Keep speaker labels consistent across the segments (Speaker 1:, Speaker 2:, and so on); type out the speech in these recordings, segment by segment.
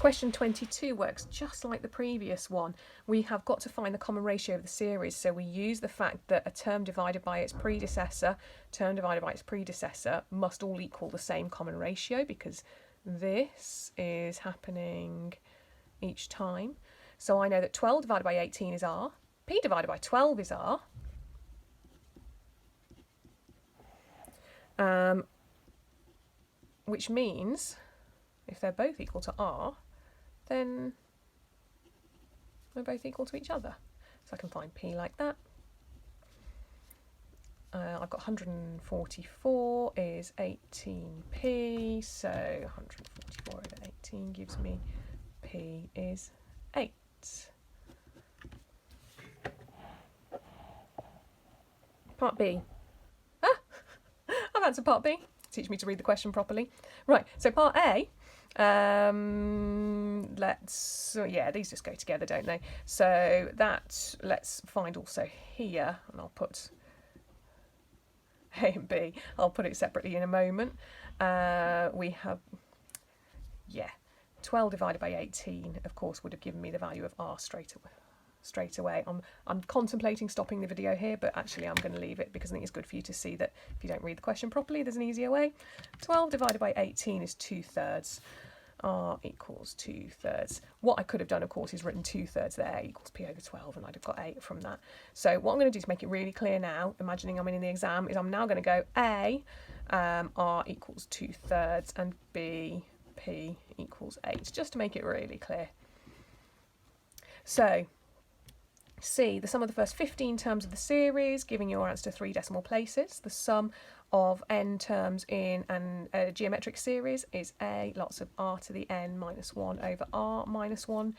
Speaker 1: Question 22 works just like the previous one. We have got to find the common ratio of the series, so we use the fact that a term divided by its predecessor, must all equal the same common ratio, because this is happening each time. So I know that 12 divided by 18 is R, P divided by 12 is R, which means if they're both equal to R, then they're both equal to each other. So I can find P like that. I've got 144 is 18P, so 144 over 18 gives me P is 8. Part B. I've answered part B. Teach me to read the question properly. Right, so part A. These just go together, don't they? So that, let's find also here, and I'll put A and B. I'll put it separately in a moment. We have, 12 divided by 18, of course, would have given me the value of R straight away. I'm contemplating stopping the video here, but actually I'm going to leave it because I think it's good for you to see that if you don't read the question properly, there's an easier way. 12 divided by 18 is 2/3. R equals 2/3. What I could have done, of course, is written 2/3 there equals P over 12, and I'd have got 8 from that. So what I'm going to do to make it really clear now, imagining I'm in the exam, is I'm now going to go A, R equals 2/3, and B, P equals 8, just to make it really clear. So C, the sum of the first 15 terms of the series, giving your answer to 3 decimal places. The sum of n terms in a geometric series is A, lots of R to the n minus 1 over R minus 1.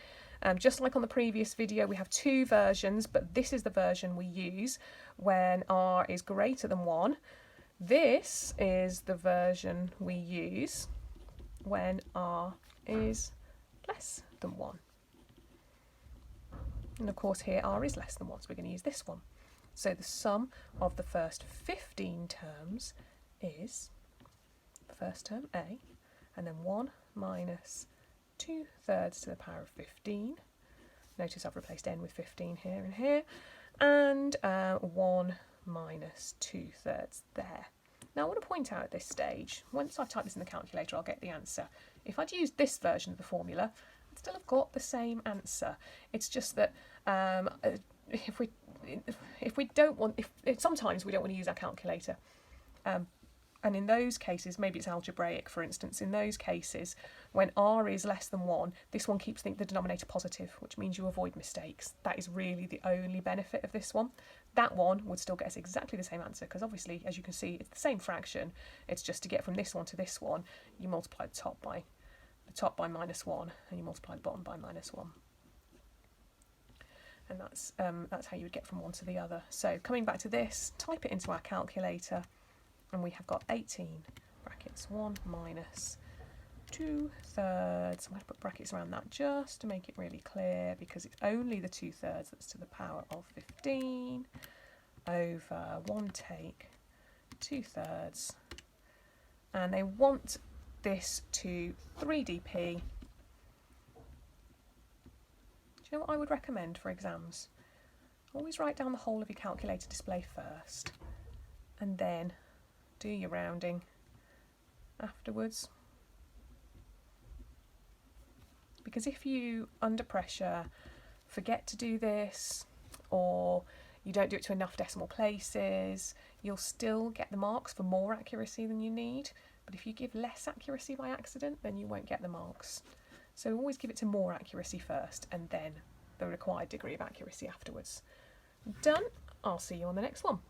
Speaker 1: Just like on the previous video, we have 2 versions, but this is the version we use when R is greater than 1. This is the version we use when R is less than 1. And of course here R is less than 1, so we're going to use this one. So the sum of the first 15 terms is the first term A, and then 1 minus 2/3 to the power of 15. Notice I've replaced n with 15 here and here, and 1 minus 2/3 there. Now I want to point out at this stage, once I've typed this in the calculator, I'll get the answer. If I'd used this version of the formula, I'd still have got the same answer. It's just that sometimes we don't want to use our calculator. And in those cases, maybe it's algebraic, for instance, in those cases, when R is less than 1, this one keeps the denominator positive, which means you avoid mistakes. That is really the only benefit of this one. That one would still get us exactly the same answer, because obviously, as you can see, it's the same fraction. It's just to get from this one to this one, you multiply the top by minus 1, and you multiply the bottom by minus 1. And that's how you would get from one to the other. So coming back to this, type it into our calculator, and we have got 18 brackets 1 minus 2/3. I'm going to put brackets around that just to make it really clear, because it's only the 2/3 that's to the power of 15 over 1 take 2/3. And they want this to 3dp. Do you know what I would recommend for exams? Always write down the whole of your calculator display first, and then do your rounding afterwards. Because if you, under pressure, forget to do this, or you don't do it to enough decimal places, you'll still get the marks for more accuracy than you need. But if you give less accuracy by accident, then you won't get the marks. So always give it to more accuracy first, and then the required degree of accuracy afterwards. Done. I'll see you on the next one.